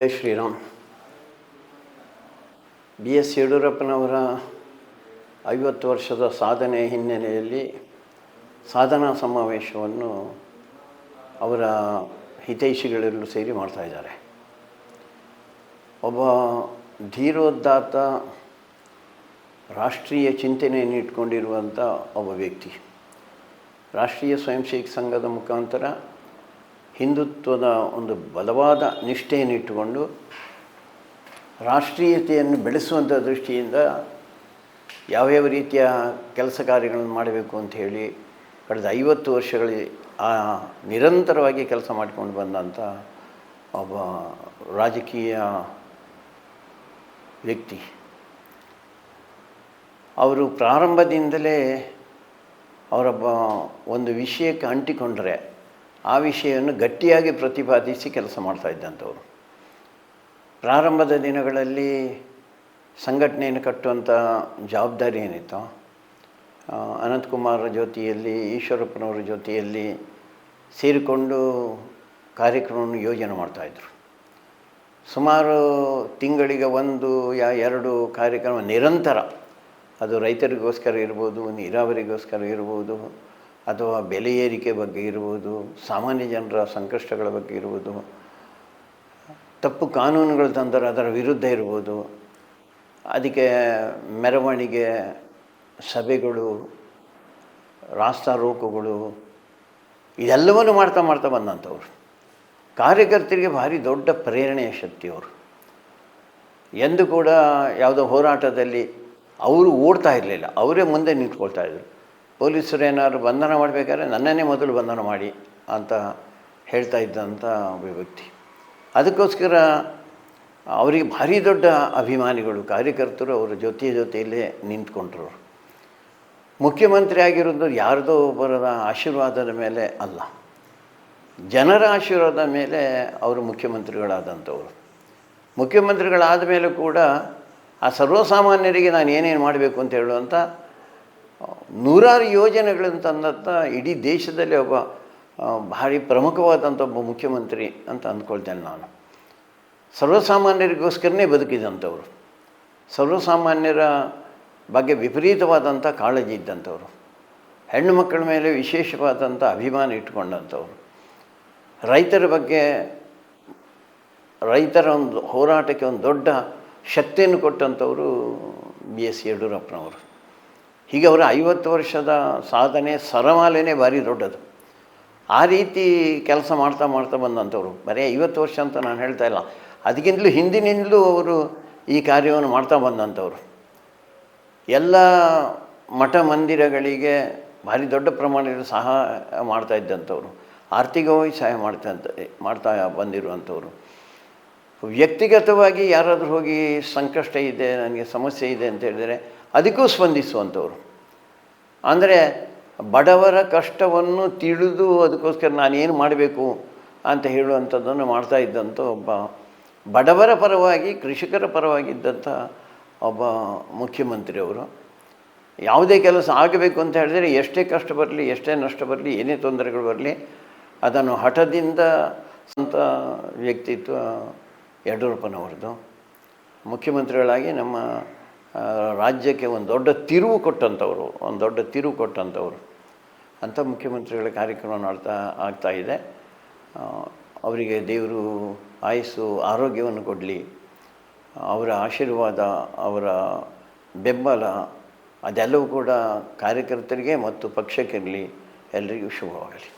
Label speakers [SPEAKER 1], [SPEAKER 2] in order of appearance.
[SPEAKER 1] ಜೈ Shriram. B S ಯಡಿಯೂರಪ್ಪನವರ 50 ವರ್ಷದ ಸಾಧನೆ ಹಿನ್ನೆಲೆಯಲ್ಲಿ ಸಾಧನಾ ಸಮಾವೇಶವನ್ನು ಅವರ ಹಿತೈಷಿಗಳೆಲ್ಲರೂ ಸೇರಿ ಮಾಡ್ತಾಯಿದ್ದಾರೆ. ಒಬ್ಬ ಧೀರೋದಾತ್ತ ರಾಷ್ಟ್ರೀಯ ಚಿಂತನೆಯನ್ನು ಇಟ್ಕೊಂಡಿರುವಂಥ ಒಬ್ಬ ವ್ಯಕ್ತಿ. ರಾಷ್ಟ್ರೀಯ ಸ್ವಯಂ ಸೇವಕ ಸಂಘದ ಮುಖಾಂತರ ಹಿಂದುತ್ವದ ಒಂದು ಬಲವಾದ ನಿಷ್ಠೆಯನ್ನು ಇಟ್ಟುಕೊಂಡು ರಾಷ್ಟ್ರೀಯತೆಯನ್ನು ಬೆಳೆಸುವಂಥ ದೃಷ್ಟಿಯಿಂದ ಯಾವ್ಯಾವ ರೀತಿಯ ಕೆಲಸ ಕಾರ್ಯಗಳನ್ನು ಮಾಡಬೇಕು ಅಂತ ಹೇಳಿ ಕಳೆದ 50 ವರ್ಷಗಳಲ್ಲಿ ನಿರಂತರವಾಗಿ ಕೆಲಸ ಮಾಡಿಕೊಂಡು ಬಂದಂಥ ಒಬ್ಬ ರಾಜಕೀಯ ವ್ಯಕ್ತಿ. ಅವರು ಪ್ರಾರಂಭದಿಂದಲೇ ಅವರೊಬ್ಬ ಒಂದು ವಿಷಯಕ್ಕೆ ಅಂಟಿಕೊಂಡರೆ ಆ ವಿಷಯವನ್ನು ಗಟ್ಟಿಯಾಗಿ ಪ್ರತಿಪಾದಿಸಿ ಕೆಲಸ ಮಾಡ್ತಾಯಿದ್ದಂಥವ್ರು. ಪ್ರಾರಂಭದ ದಿನಗಳಲ್ಲಿ ಸಂಘಟನೆಯನ್ನು ಕಟ್ಟುವಂಥ ಜವಾಬ್ದಾರಿ ಏನಿತ್ತು, ಅನಂತಕುಮಾರ ಜೊತೆಯಲ್ಲಿ ಈಶ್ವರಪ್ಪನವರ ಜೊತೆಯಲ್ಲಿ ಸೇರಿಕೊಂಡು ಕಾರ್ಯಕ್ರಮವನ್ನು ಯೋಜನೆ ಮಾಡ್ತಾಯಿದ್ರು. ಸುಮಾರು ತಿಂಗಳಿಗೆ 1 ಯಾ 2 ಕಾರ್ಯಕ್ರಮ ನಿರಂತರ, ಅದು ರೈತರಿಗೋಸ್ಕರ ಇರ್ಬೋದು, ನೀರಾವರಿಗೋಸ್ಕರ ಇರ್ಬೋದು, ಅಥವಾ ಬೆಲೆ ಏರಿಕೆ ಬಗ್ಗೆ ಇರ್ಬೋದು, ಸಾಮಾನ್ಯ ಜನರ ಸಂಕಷ್ಟಗಳ ಬಗ್ಗೆ ಇರ್ಬೋದು, ತಪ್ಪು ಕಾನೂನುಗಳು ತಂದರೆ ಅದರ ವಿರುದ್ಧ ಇರ್ಬೋದು, ಅದಕ್ಕೆ ಮೆರವಣಿಗೆ, ಸಭೆಗಳು, ರಾಸ್ತಾರೋಕೋಗಳು, ಇದೆಲ್ಲವನ್ನೂ ಮಾಡ್ತಾ ಬಂದಂಥವ್ರು. ಕಾರ್ಯಕರ್ತರಿಗೆ ಭಾರಿ ದೊಡ್ಡ ಪ್ರೇರಣೆಯ ಶಕ್ತಿಯವರು. ಎಂದು ಕೂಡ ಯಾವುದೋ ಹೋರಾಟದಲ್ಲಿ ಅವರು ಓಡ್ತಾ ಇರಲಿಲ್ಲ, ಅವರೇ ಮುಂದೆ ನಿಂತ್ಕೊಳ್ತಾಯಿದ್ರು. ಪೊಲೀಸರು ಏನಾದ್ರು ಬಂಧನ ಮಾಡಬೇಕಾದ್ರೆ ನನ್ನನ್ನೇ ಮೊದಲು ಬಂಧನ ಮಾಡಿ ಅಂತ ಹೇಳ್ತಾ ಇದ್ದಂಥ ಒಬ್ಬ ವ್ಯಕ್ತಿ. ಅದಕ್ಕೋಸ್ಕರ ಅವರಿಗೆ ಭಾರಿ ದೊಡ್ಡ ಅಭಿಮಾನಿಗಳು ಕಾರ್ಯಕರ್ತರು ಅವರ ಜೊತೆಯಲ್ಲೇ ನಿಂತ್ಕೊಂಡ್ರು. ಮುಖ್ಯಮಂತ್ರಿ ಆಗಿರೋದು ಯಾರದೋ ಒಬ್ಬರ ಆಶೀರ್ವಾದದ ಮೇಲೆ ಅಲ್ಲ, ಜನರ ಆಶೀರ್ವಾದ ಮೇಲೆ ಅವರು ಮುಖ್ಯಮಂತ್ರಿಗಳಾದಂಥವ್ರು. ಮುಖ್ಯಮಂತ್ರಿಗಳಾದ ಮೇಲೆ ಕೂಡ ಆ ಸರ್ವಸಾಮಾನ್ಯರಿಗೆ ನಾನು ಏನೇನು ಮಾಡಬೇಕು ಅಂತ ಹೇಳುವಂಥ ನೂರಾರು ಯೋಜನೆಗಳನ್ನು ತಂದಂಥ ಇಡೀ ದೇಶದಲ್ಲಿ ಒಬ್ಬ ಭಾರಿ ಪ್ರಮುಖವಾದಂಥ ಒಬ್ಬ ಮುಖ್ಯಮಂತ್ರಿ ಅಂತ ಅಂದ್ಕೊಳ್ತೇನೆ ನಾನು. ಸರ್ವಸಾಮಾನ್ಯರಿಗೋಸ್ಕರನೇ ಬದುಕಿದಂಥವ್ರು, ಸರ್ವಸಾಮಾನ್ಯರ ಬಗ್ಗೆ ವಿಪರೀತವಾದಂಥ ಕಾಳಜಿ ಇದ್ದಂಥವ್ರು, ಹೆಣ್ಣು ಮಕ್ಕಳ ಮೇಲೆ ವಿಶೇಷವಾದಂಥ ಅಭಿಮಾನ ಇಟ್ಕೊಂಡಂಥವ್ರು, ರೈತರ ಬಗ್ಗೆ, ರೈತರ ಒಂದು ಹೋರಾಟಕ್ಕೆ ಒಂದು ದೊಡ್ಡ ಶಕ್ತಿಯನ್ನು ಕೊಟ್ಟಂಥವರು ಬಿ ಎಸ್ ಯಡಿಯೂರಪ್ಪನವರು. ಹೀಗೆ ಅವರ 50 ವರ್ಷದ ಸಾಧನೆ ಸರಮಾಲೆಯೇ ಭಾರಿ ದೊಡ್ಡದು. ಆ ರೀತಿ ಕೆಲಸ ಮಾಡ್ತಾ ಬಂದಂಥವ್ರು. ಬರೀ 50 ವರ್ಷ ಅಂತ ನಾನು ಹೇಳ್ತಾ ಇಲ್ಲ, ಅದಕ್ಕಿಂತಲೂ ಹಿಂದಿನಿಂದಲೂ ಅವರು ಈ ಕಾರ್ಯವನ್ನು ಮಾಡ್ತಾ ಬಂದಂಥವ್ರು. ಎಲ್ಲ ಮಠ ಮಂದಿರಗಳಿಗೆ ಭಾರಿ ದೊಡ್ಡ ಪ್ರಮಾಣದಲ್ಲಿ ಸಹಾಯ ಮಾಡ್ತಾಯಿದ್ದಂಥವ್ರು, ಆರ್ಥಿಕವಾಗಿ ಸಹಾಯ ಮಾಡ್ತಾ ಬಂದಿರುವಂಥವ್ರು. ವ್ಯಕ್ತಿಗತವಾಗಿ ಯಾರಾದರೂ ಹೋಗಿ ಸಂಕಷ್ಟ ಇದೆ, ನನಗೆ ಸಮಸ್ಯೆ ಇದೆ ಅಂತ ಹೇಳಿದರೆ ಅದಕ್ಕೂ ಸ್ಪಂದಿಸುವಂಥವ್ರು. ಅಂದರೆ ಬಡವರ ಕಷ್ಟವನ್ನು ತಿಳಿದು ಅದಕ್ಕೋಸ್ಕರ ನಾನೇನು ಮಾಡಬೇಕು ಅಂತ ಹೇಳುವಂಥದ್ದನ್ನು ಮಾಡ್ತಾ ಇದ್ದಂಥ ಒಬ್ಬ ಬಡವರ ಪರವಾಗಿ, ಕೃಷಿಕರ ಪರವಾಗಿದ್ದಂಥ ಒಬ್ಬ ಮುಖ್ಯಮಂತ್ರಿಯವರು. ಯಾವುದೇ ಕೆಲಸ ಆಗಬೇಕು ಅಂತ ಹೇಳಿದರೆ ಎಷ್ಟೇ ಕಷ್ಟ ಬರಲಿ, ಎಷ್ಟೇ ನಷ್ಟ ಬರಲಿ, ಏನೇ ತೊಂದರೆಗಳು ಬರಲಿ, ಅದನ್ನು ಹಠದಿಂದ ಸ್ವಂತ ವ್ಯಕ್ತಿತ್ವ ಯಡಿಯೂರಪ್ಪನವ್ರದ್ದು. ಮುಖ್ಯಮಂತ್ರಿಗಳಾಗಿ ನಮ್ಮ ರಾಜ್ಯಕ್ಕೆ ಒಂದು ದೊಡ್ಡ ತಿರುವು ಕೊಟ್ಟಂಥವ್ರು ಅಂಥ ಮುಖ್ಯಮಂತ್ರಿಗಳ ಕಾರ್ಯಕ್ರಮ ಆಗ್ತಾಯಿದೆ. ಅವರಿಗೆ ದೇವರು ಆಯುಸ್ಸು ಆರೋಗ್ಯವನ್ನು ಕೊಡಲಿ, ಅವರ ಆಶೀರ್ವಾದ, ಅವರ ಬೆಂಬಲ ಅದೆಲ್ಲವೂ ಕೂಡ ಕಾರ್ಯಕರ್ತರಿಗೆ ಮತ್ತು ಪಕ್ಷಕ್ಕಿರಲಿ. ಎಲ್ಲರಿಗೂ ಶುಭವಾಗಲಿ.